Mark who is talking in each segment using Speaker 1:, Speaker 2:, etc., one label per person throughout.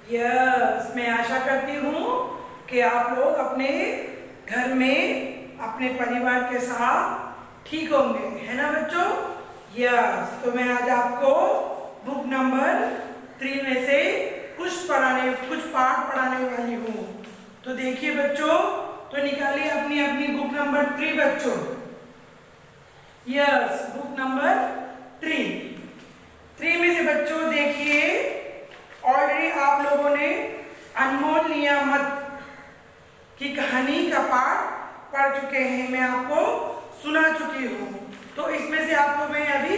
Speaker 1: Yes, मैं आशा करती हूँ कि आप लोग अपने घर में अपने परिवार के साथ ठीक होंगे, है ना बच्चों। यस, तो मैं आज आपको बुक नंबर 3 में से कुछ पाठ पढ़ाने वाली हूँ। तो देखिए बच्चों, तो निकालिए अपनी अपनी बुक नंबर 3 बच्चों। यस, बुक नंबर 3 में से बच्चों देखिए, ऑलरेडी आप लोगों ने अनमोल नियामत की कहानी का पाठ पढ़ चुके हैं, मैं आपको सुना चुकी हूँ। तो इसमें से आपको मैं अभी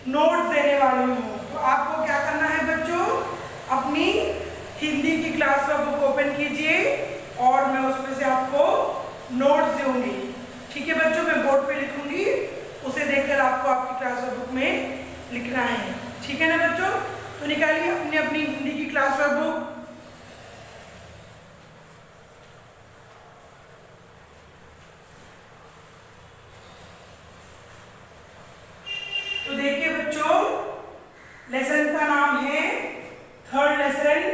Speaker 1: नोट्स देने वाली हूँ। तो आपको क्या करना है बच्चों, अपनी हिंदी की क्लास का बुक ओपन कीजिए और मैं उसमें से आपको नोट्स दूंगी। ठीक है बच्चों, मैं बोर्ड पे लिखूंगी, उसे देखकर आपको आपकी क्लास बुक में लिखना है। ठीक है ना बच्चों। तो निकालिए अपनी अपनी हिंदी की क्लास बुक। तो देखिए बच्चों, लेसन का नाम है थर्ड लेसन।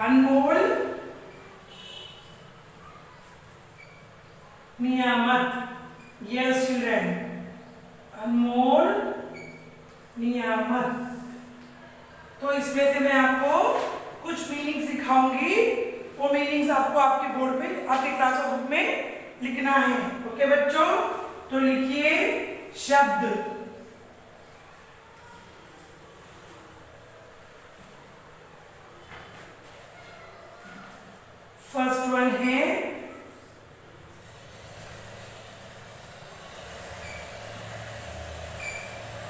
Speaker 1: अनमोल नियामत। यस चिल्ड्रन, अनमोल नियामत। तो इसमें से मैं आपको कुछ मीनिंग्स दिखाऊंगी, वो मीनिंग्स आपको आपके बोर्ड पे आपके क्लास बुक में लिखना है। ओके बच्चों, तो लिखिए शब्द। फर्स्ट वन है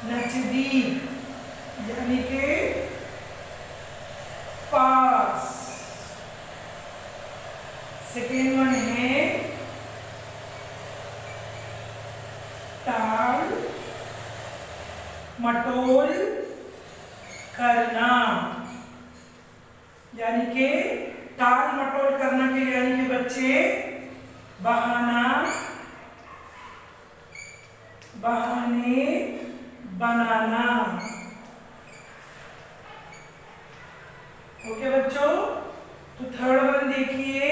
Speaker 1: नजदीक, यानी के पास। सेकेंड वन है टाल मटोल करना, यानी के टाल मटोल करना के लिए, यानी कि बच्चे बहाना बहाने बनाना। ओके बच्चों, तो थर्ड वन देखिए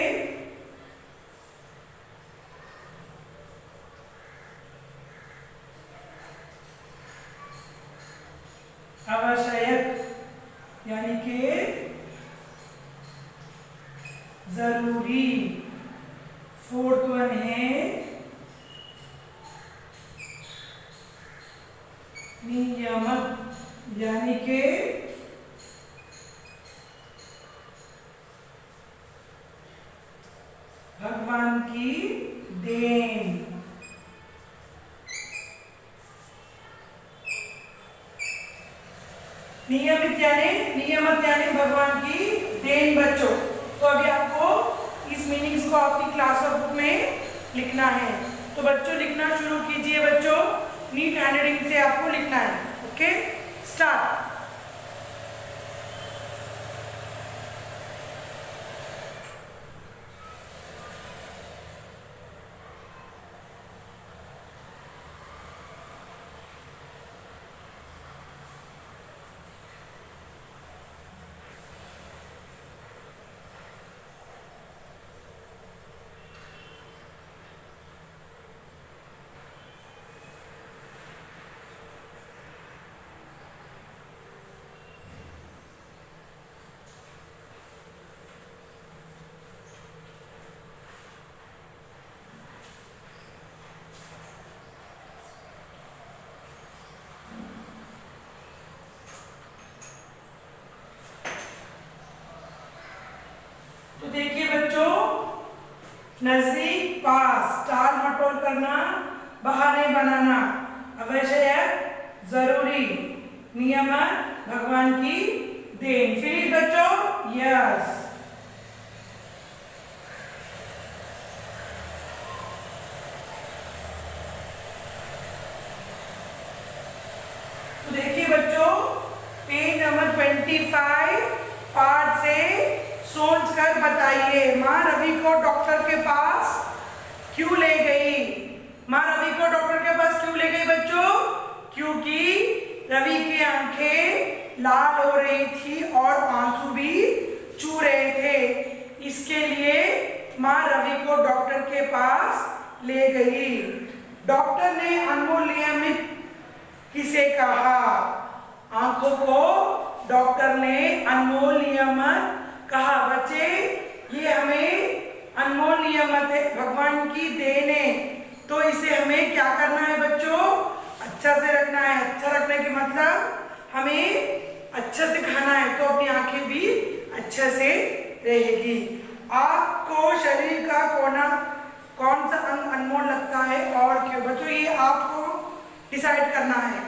Speaker 1: आवश्यक, यानी कि जरूरी। फोर्थ वन है नियमत, यानी के भगवान की देन। नियमित यानी भगवान की देन बच्चों। तो अभी आपको इस मीनिंग्स को आपकी क्लास बुक में लिखना है। तो बच्चों लिखना शुरू कीजिए बच्चों, नीट हैंडराइटिंग से आपको लिखना है। Okay, start. तो देखिए बच्चों, नजदीक पास, टाल मटोल करना, बहाने बनाना, आवश्यक जरूरी, नियमत भगवान की देन। फिनिश बच्चों, यस। तो देखिए बच्चों, पेज नंबर 25 पाठ से सोच कर बताइए, माँ रवि को डॉक्टर के पास क्यों ले लाल हो रही थी और आंसू भी चू रहे थे। इसके लिए माँ रवि को डॉक्टर के पास ले गई। डॉक्टर ने अनमोल नियमित किसे कहा? आंखों को डॉक्टर ने अनमोल नियामत कहा। बच्चे, ये हमें अनमोल नियामत है, भगवान की देन है, तो इसे हमें क्या करना है बच्चों? अच्छा से रखना है। अच्छा रखने के मतलब हमें अच्छे से खाना है, तो अपनी आंखें भी अच्छे से रहेगी। आपको शरीर का कौन सा अंग अनमोल लगता है और क्यों? बच्चों, ये आपको डिसाइड करना है।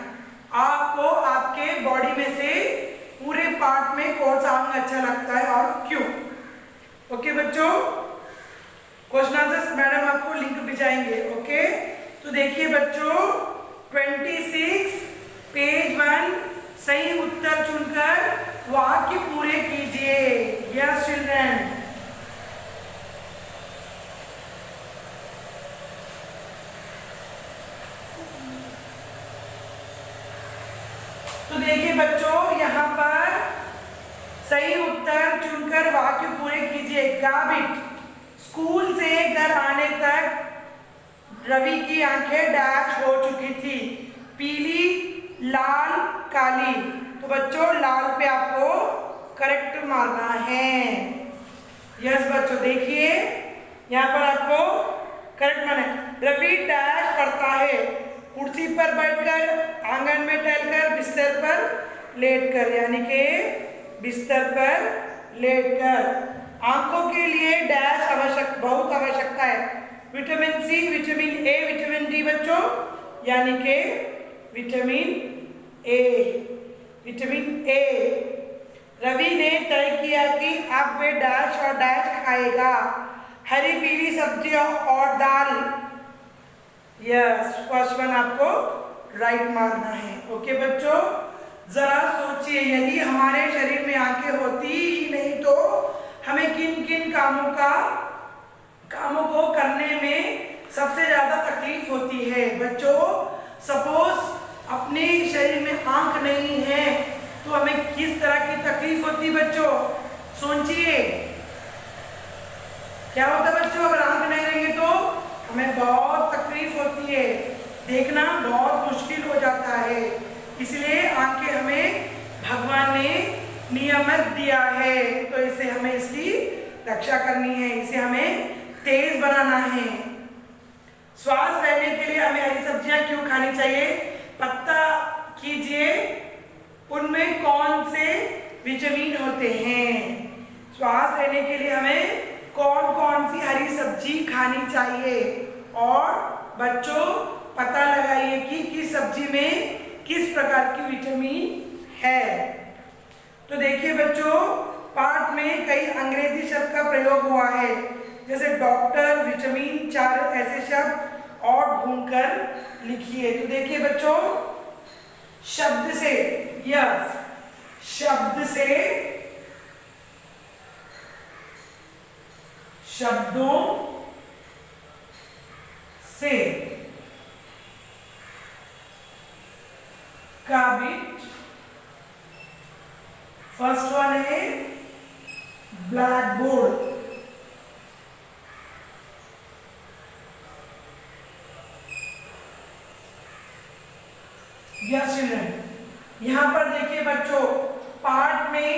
Speaker 1: आपको आपके बॉडी में से पूरे पार्ट में कौन सा अंग अच्छा लगता है और क्यों? ओके बच्चों, क्वेश्चन आंसर्स मैडम आपको लिंक भिजाएंगे। ओके, तो देखिए बच्चों, 26 पेज 1 सही उत्तर चुनकर वाक्य पूरे कीजिए। Yes children. तो देखिए बच्चों, यहाँ पर सही उत्तर चुनकर वाक्य पूरे कीजिए। गाबिट, स्कूल से घर आने तक रवि की आंखें डैश हो चुकी थी, पीली, लाल, काली। तो बच्चों, लाल पे आपको करेक्ट मारना है। यस बच्चों, देखिए यहाँ पर आपको करेक्ट मारना है। रवि डैश पढ़ता है, कुर्सी पर बैठकर, आंगन में टहलकर, बिस्तर पर लेटकर, यानी कि बिस्तर पर लेटकर। आंखों के लिए डैश बहुत आवश्यकता है। Vitamin C, vitamin A, vitamin D बच्चों, यानी कि vitamin A. Vitamin A. Ravi ने तय किया कि अब वे डैश और डैश खाएगा, हरी पीली सब्जियां और दाल। यस, फर्स्ट वन आपको राइट मारना है। ओके बच्चों, जरा सोचिए, यदि हमारे शरीर में आंखें होती ही नहीं तो हमें किन किन कामों को करने में सबसे ज्यादा तकलीफ होती है। बच्चों, सपोज अपने शरीर में आंख नहीं है तो हमें किस तरह की तकलीफ होती? बच्चों सोचिए, क्या होता है बच्चों? अगर आंख नहीं रहेंगे तो हमें बहुत तकलीफ होती है, देखना बहुत मुश्किल हो जाता है। इसलिए आंखें हमें भगवान ने नियामत दिया है, तो इसे हमें इसकी रक्षा करनी है, इसे हमें तेज बनाना है। स्वास्थ्य रहने के लिए हमें हरी सब्जियां क्यों खानी चाहिए? पता कीजिए उनमें कौन से विटामिन होते हैं। स्वास्थ्य रहने के लिए हमें कौन कौन सी हरी सब्जी खानी चाहिए, और बच्चों पता लगाइए कि किस सब्जी में किस प्रकार की विटामिन है। तो देखिए बच्चों, पाठ में कई अंग्रेजी शब्द का प्रयोग हुआ है, जैसे डॉक्टर, विटामिन, 4 ऐसे शब्द और ढूंढकर लिखिए। तो देखिए बच्चों, शब्द से, यस, शब्द से, शब्दों से, काबिट, फर्स्ट वन है ब्लैक बोर्ड। यस चिल्ड्रन, यहां पर देखिए बच्चों, पाठ में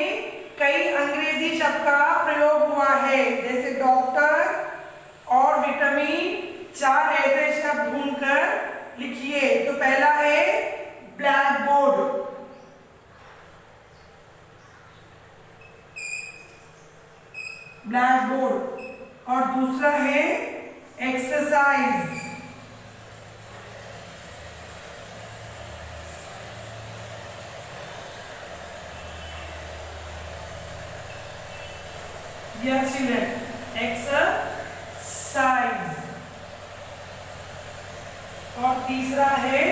Speaker 1: कई अंग्रेजी शब्द का प्रयोग हुआ है, जैसे डॉक्टर और विटामिन, 4 ऐसे शब्द ढूंढकर लिखिए। तो पहला है ब्लैक बोर्ड, ब्लैक बोर्ड, और दूसरा है एक्सरसाइज। यस चिल्ड्रन, एक्सरसाइज, और तीसरा है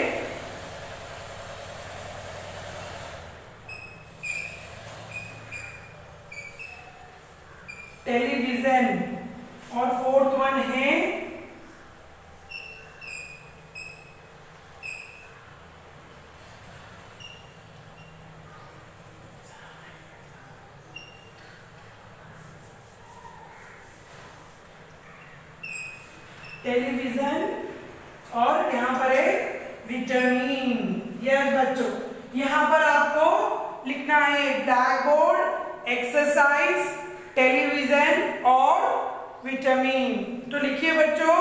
Speaker 1: टेलीविजन, और फोर्थ वन है टेलीविजन और यहाँ पर है विटामिन। यस बच्चों, यहाँ पर आपको लिखना है ब्लैक बोर्ड, एक्सरसाइज, टेलीविजन और विटामिन। तो लिखिए बच्चों।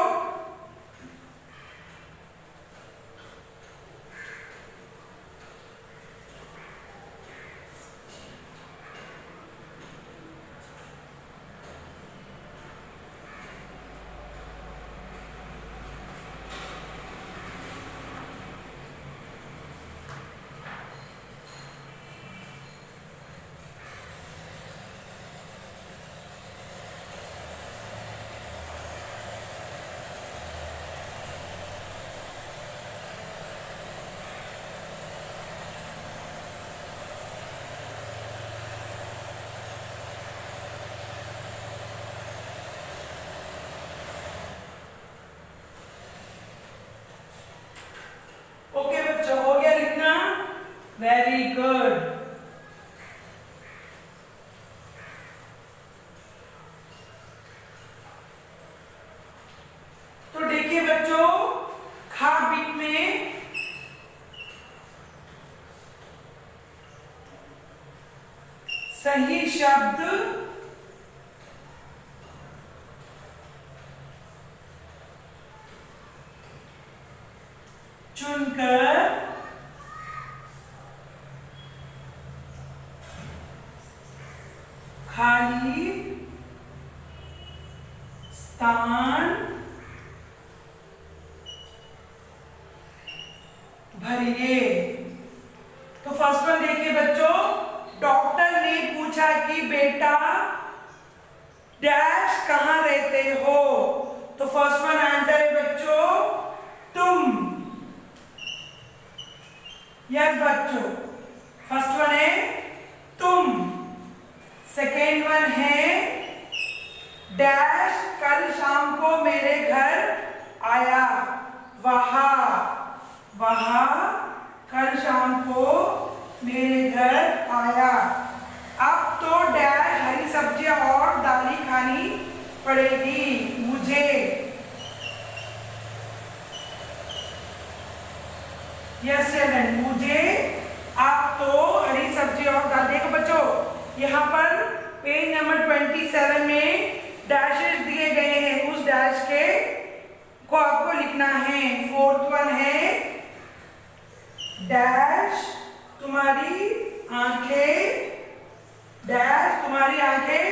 Speaker 1: ओके बच्चों, हो गया लिखना? Very good. तो देखिए बच्चों, खा बीट में सही शब्द चुनकर खाली स्थान भरिए। तो फर्स्ट वन देखिए बच्चों, डॉक्टर ने पूछा कि बेटा डैश कहाँ रहते हो। तो फर्स्ट वन आंसर है बच्चों तुम। यस बच्चों, फर्स्ट वन है तुम। सेकेंड वन है डैश कल शाम को मेरे घर आया। वहा कल शाम को मेरे घर आया। अब तो डैश हरी सब्जियां और दालें खानी पड़ेगी मुझे। यस चिल्ड्रन, मुझे अब तो हरी सब्जी और दाल। देखो बच्चों, यहाँ पर पेज नंबर 27 में डैशेस दिए गए हैं। उस डैश के को आपको लिखना है। फोर्थ वन है डैश तुम्हारी आंखें, डैश तुम्हारी आंखें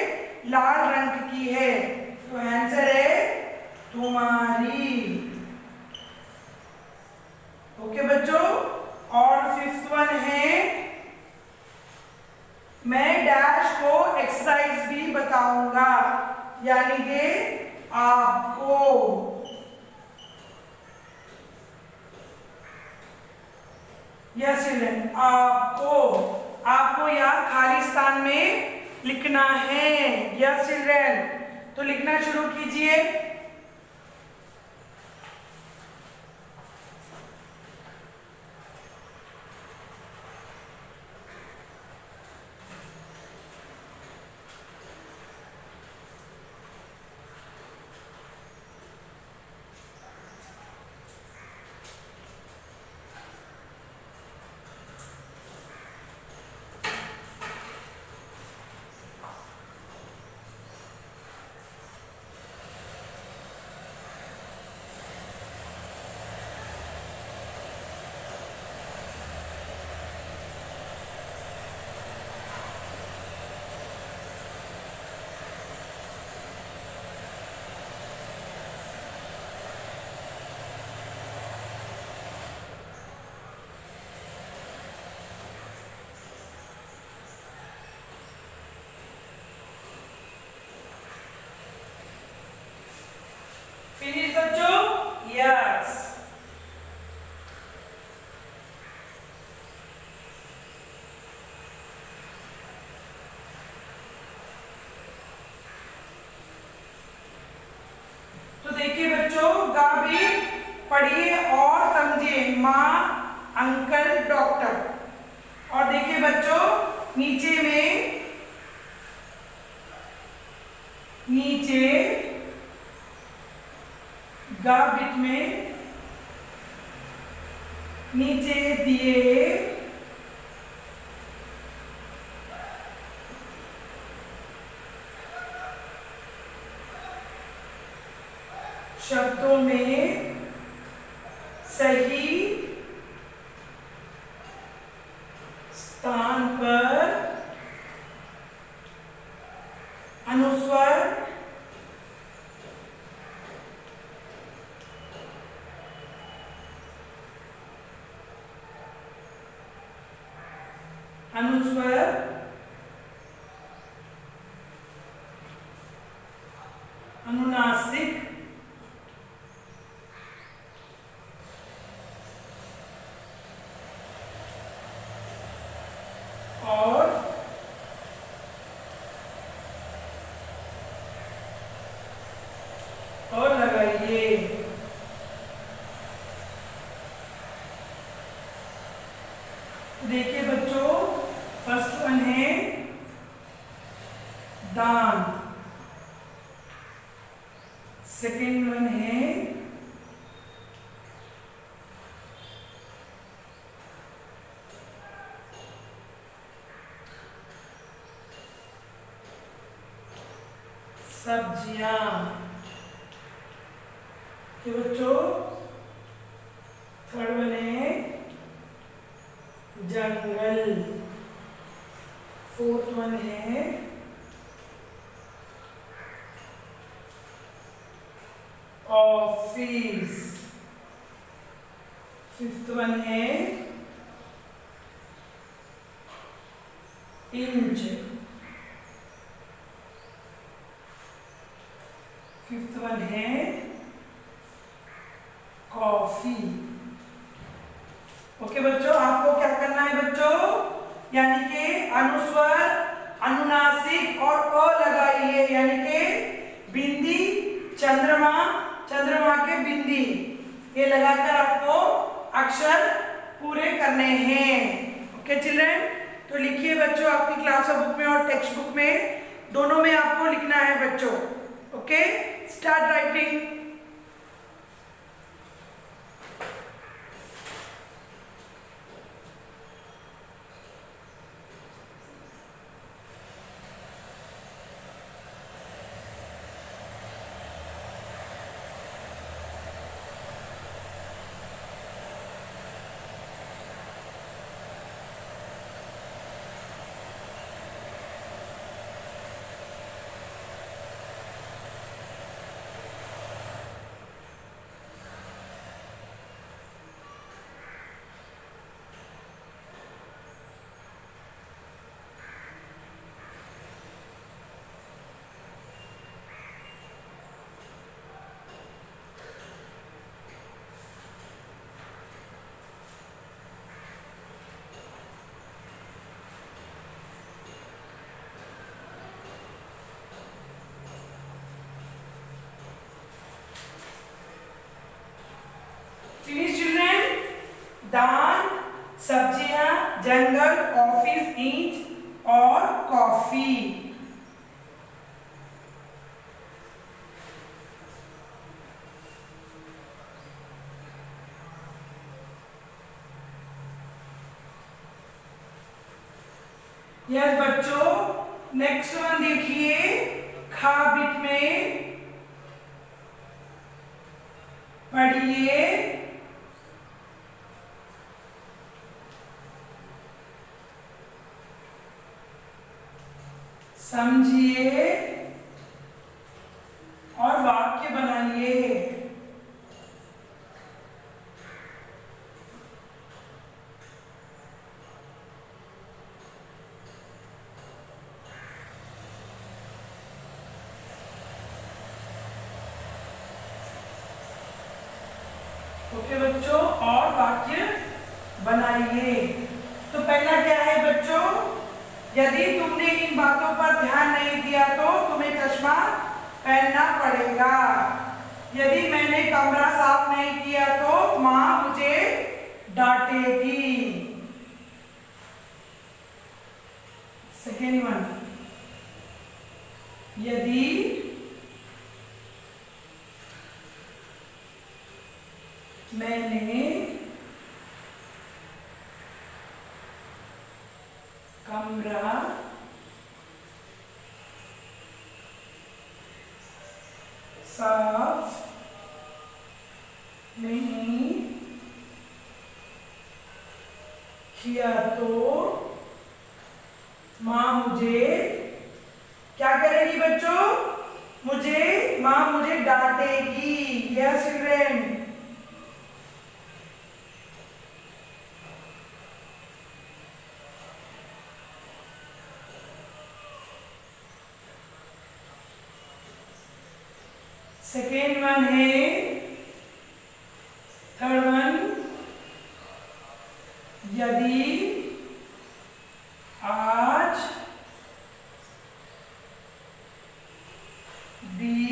Speaker 1: लाल रंग की है। तो आंसर है तुम्हारी। ओके बच्चों, और फिफ्थ वन है मैं डैश को एक्सरसाइज भी बताऊंगा, यानी कि आपको। यस चिल्ड्रन, आपको यहाँ खाली स्थान में लिखना है। यस चिल्ड्रन, तो लिखना शुरू कीजिए। फिनिश बच्चों? यस। तो देखिए बच्चों, गा भी पढ़िए और समझिए। माँ, अंकल, डॉक्टर। और देखिए बच्चों, नीचे में गा बीच में नीचे दिए शब्दों में सही स्थान पर अनुस्वर अनुनासिक और लगाइए। देखिए बच्चों, फर्स्ट वन है दान, सेकेंड वन है सब्जियां। कि बच्चों थर्ड वन है जंगल, फोर्थ वन है ऑफिस, फिफ्थ वन है इंच, फिफ्थ वन है कॉफी। ओके बच्चों, आपको क्या करना है बच्चों, यानी कि अनुस्वर, अनुनासिक और अ लगाइए, यानी कि बिंदी, चंद्रमा, चंद्रमा के बिंदी, ये लगाकर आपको अक्षर पूरे करने हैं। ओके चिल्ड्रन, तो लिखिए बच्चों आपकी क्लास बुक में और टेक्स्ट बुक में, दोनों में आपको लिखना है बच्चों। Okay, start writing. Finish children? दान, सब्जियां, जंगल, ऑफिस, ईंट और कॉफी। यस बच्चों, नेक्स्ट वन देखिए, खा बिट में पढ़िए, समझिए और वाक्य बनाइए। ओके बच्चों, और वाक्य बनाइए। तो पहला क्या है बच्चों, यदि तुमने इन बातों पर ध्यान नहीं दिया तो तुम्हें चश्मा पहनना पड़ेगा। यदि मैंने कमरा साफ नहीं किया तो माँ मुझे डांटेगी। सेकेंड वन, यदि मैंने कमरा साफ नहीं किया तो माँ मुझे क्या करेगी बच्चों? माँ मुझे डांटेगी। Yes children. सेकेंड वन है, थर्ड वन, यदि आज भी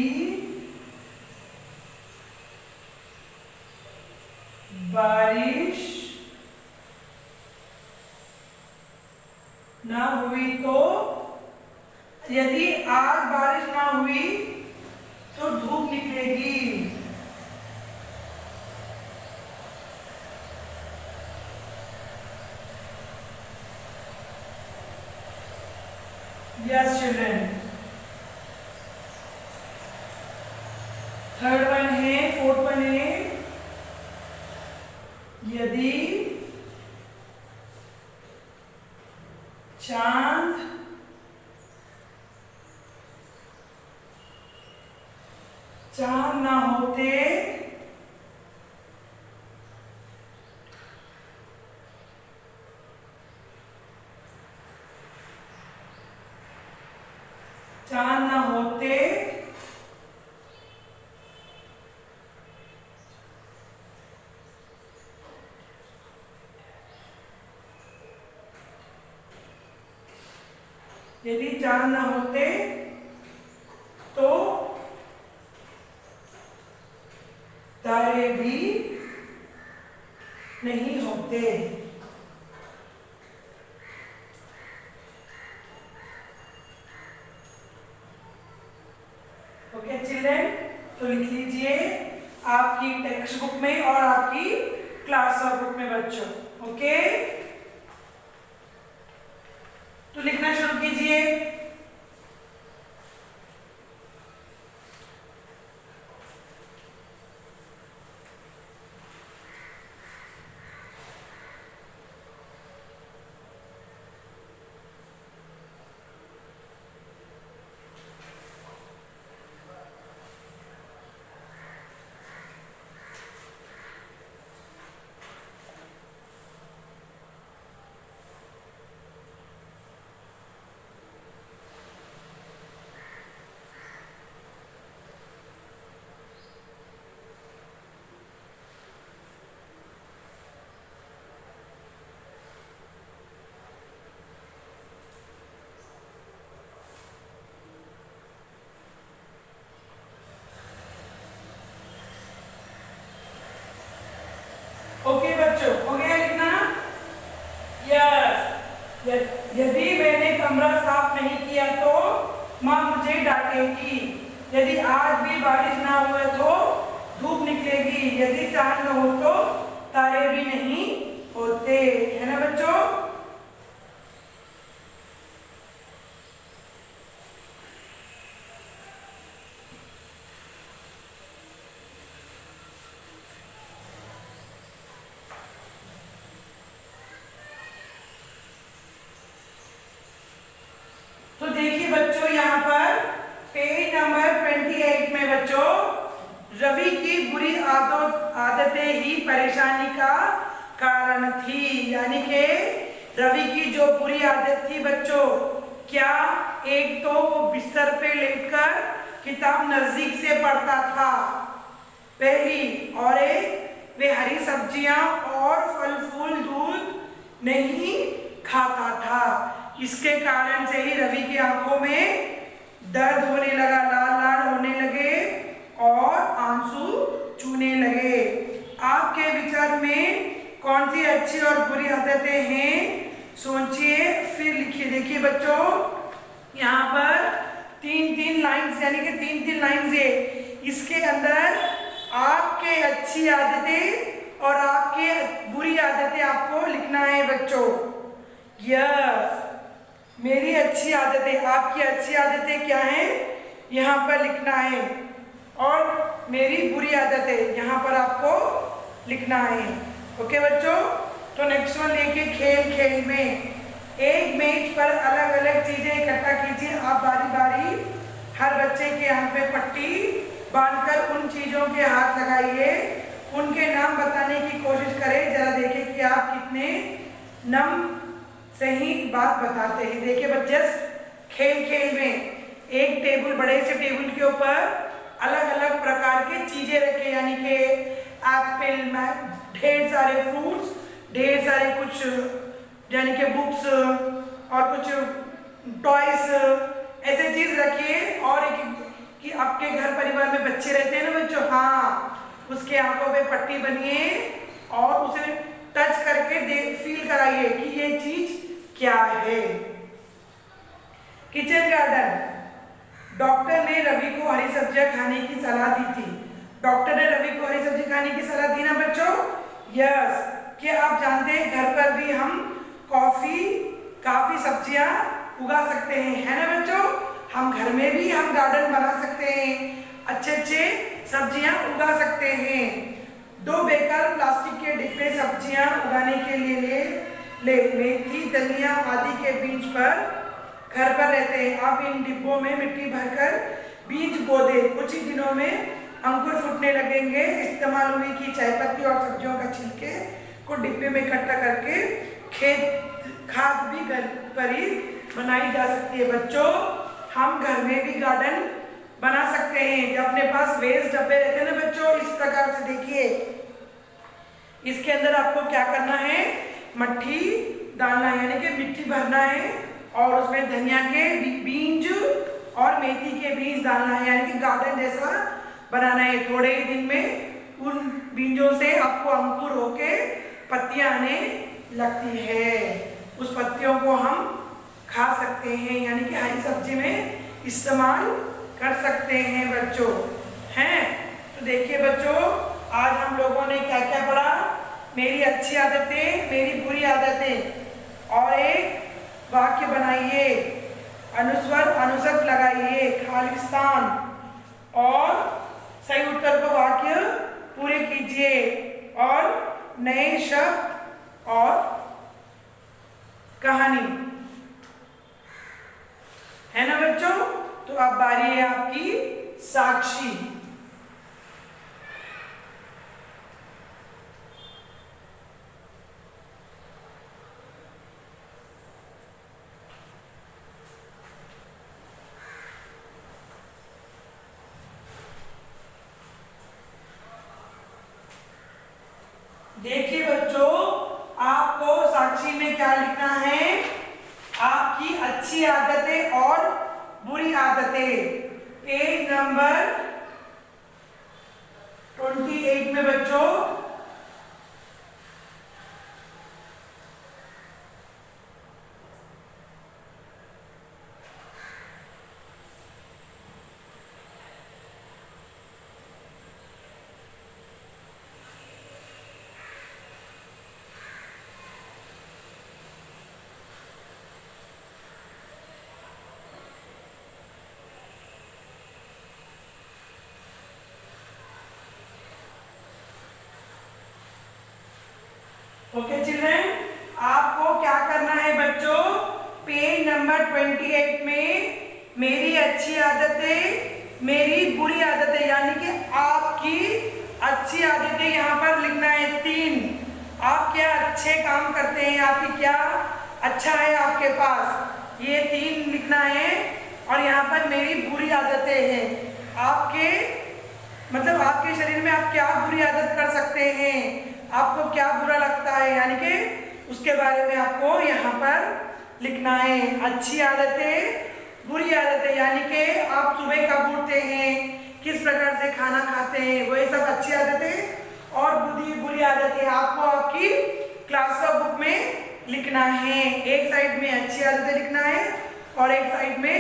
Speaker 1: बारिश ना हुई तो, यदि आज बारिश ना हुई तो धूप निकलेगी। Yes children. थर्ड वन है, फोर्थ वन है, यदि चांद ना होते यदि चांद ना होते तो तारे भी नहीं होते। ओके चिल्ड्रन, तो लिख लीजिए आपकी टेक्स्ट बुक में और आपकी क्लास बुक में बच्चों। ओके, तो लिखना शुरू कीजिए। ओके बच्चों, हो गया लिखना? यस। यदि मैंने कमरा साफ नहीं किया तो माँ मुझे डांटेगी। यदि आज भी बारिश ना हुआ तो धूप निकलेगी। यदि चांद न हो तो तारे भी नहीं होते। है ना बच्चों? तो देखिए बच्चों, यहाँ पर पेज नंबर 28 में बच्चों रवि की बुरी आदतें ही परेशानी का कारण थी। यानी कि रवि की जो बुरी आदत थी बच्चों, क्या? एक तो वो बिस्तर पे लेटकर किताब नजदीक से पढ़ता था पहली, और एक वे हरी सब्जियां और फल फूल दूध नहीं खाता था। इसके कारण से ही रवि की आंखों में दर्द होने लगा, लाल लाल होने लगे और आंसू चूने लगे। आपके विचार में कौन सी अच्छी और बुरी आदतें हैं, सोचिए फिर लिखिए। देखिए बच्चों, यहाँ पर तीन तीन लाइन्स, यानी कि तीन तीन लाइन्स है। इसके अंदर आपके अच्छी आदतें और आपके बुरी आदतें आपको लिखना है बच्चों। यस, मेरी अच्छी आदतें, आपकी अच्छी आदतें क्या हैं यहाँ पर लिखना है, और मेरी बुरी आदतें यहाँ पर आपको लिखना है। ओके बच्चों, तो नेक्स्ट वन देखिए, खेल खेल में एक मेज पर अलग अलग चीजें इकट्ठा कीजिए। आप बारी बारी हर बच्चे के हाथ पे पट्टी बांधकर उन चीजों के हाथ लगाइए, उनके नाम बताने की कोशिश करें। जरा देखें कि आप कितने नम सही बात बताते हैं। देखिए बच्चे, खेल खेल में एक टेबल, बड़े से टेबल के ऊपर अलग अलग प्रकार के चीजें रखे, यानी कि एप्पल, ढेर सारे फ्रूट्स, ढेर सारे कुछ यानी कि बुक्स और कुछ टॉयस, ऐसे चीज रखिए। और कि आपके घर परिवार में बच्चे रहते हैं ना बच्चों, हाँ, उसके आंखों पे पट्टी बनिए और उसे टच करके फील कराइए कि ये चीज क्या है। किचन गार्डन, डॉक्टर ने रवि को हरी सब्जियां खाने की सलाह दी थी। डॉक्टर ने रवि को हरी सब्जी खाने की सलाह दी ना बच्चों। यस, कि आप जानते हैं घर पर भी हम काफी सब्जियां उगा सकते हैं, है ना बच्चों। हम घर में भी हम गार्डन बना सकते हैं, अच्छे सब्जियां उगा सकते हैं। 2 बेकार प्लास्टिक के डिब्बे सब्जियां उगाने के लिए ले मेथी, धनिया आदि के बीज पर घर पर रहते हैं। आप इन डिब्बों में मिट्टी भरकर बीज बो दें, कुछ ही दिनों में अंकुर फूटने लगेंगे। इस्तेमाल हुई की चाय पत्ती और सब्जियों का छिलके को डिब्बे में इकट्ठा करके खाद भी घर पर ही बनाई जा सकती है। बच्चों, हम घर में भी गार्डन बना सकते हैं। जब अपने पास वेस्ट डब्बे रहते हैं ना बच्चों, इस प्रकार से देखिए, इसके अंदर आपको क्या करना है, मट्टी डालना है, यानी कि मिट्टी भरना है और उसमें धनिया के बीज और मेथी के बीज डालना है, यानी कि गार्डन जैसा बनाना है। थोड़े ही दिन में उन बीजों से आपको अंकुर होके पत्तियां आने लगती है। उस पत्तियों को हम खा सकते हैं, यानी कि हरी सब्जी में इस्तेमाल कर सकते हैं बच्चों, हैं। तो देखिए बच्चों, आज हम लोगों ने क्या क्या पढ़ा, मेरी अच्छी आदतें, मेरी बुरी आदतें, और एक वाक्य बनाइए, अनुस्वर अनुशब्द लगाइए, खालिस्तान, और सही उत्तर को वाक्य पूरे कीजिए, और नए शब्द और कहानी, है ना बच्चों। तो अब बारी है आपकी साक्षी। देखिए बच्चों, आपको साक्षी में क्या लिखना है, आपकी अच्छी आदतें और बुरी आदतें। पेज नंबर 28 में बच्चों ओके चिल्ड्रन, आपको क्या करना है बच्चों, पेज नंबर 28 में मेरी अच्छी आदतें, मेरी बुरी आदतें, यानी कि आपकी अच्छी आदतें यहाँ पर लिखना है 3। आप क्या अच्छे काम करते हैं, आपकी क्या अच्छा है आपके पास, ये 3 लिखना है। और यहाँ पर मेरी बुरी आदतें हैं, आपके मतलब आपके शरीर में आप क्या बुरी आदत कर सकते हैं, आपको क्या बुरा लगता है, यानी कि उसके बारे में आपको यहाँ पर लिखना है। अच्छी आदतें, बुरी आदतें, यानी कि आप सुबह कब उठते हैं, किस प्रकार से खाना खाते हैं, वो ये सब अच्छी आदतें। और बुरी आदतें आपको आपकी क्लास बुक में लिखना है। एक साइड में अच्छी आदतें लिखना है और एक साइड में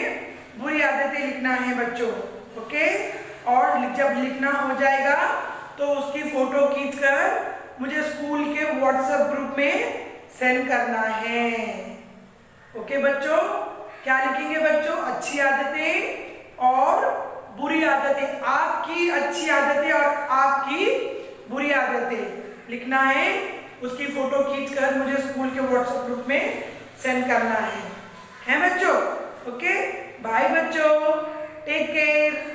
Speaker 1: बुरी आदतें लिखना है बच्चों। ओके, और जब लिखना हो जाएगा तो उसकी फोटो खींचकर मुझे स्कूल के व्हाट्सएप ग्रुप में सेंड करना है। ओके बच्चों, क्या लिखेंगे बच्चों? अच्छी आदतें और बुरी आदतें, आपकी अच्छी आदतें और आपकी बुरी आदतें लिखना है। उसकी फोटो खींचकर मुझे स्कूल के व्हाट्सएप ग्रुप में सेंड करना है बच्चों? ओके, बाय बच्चों, टेक केयर।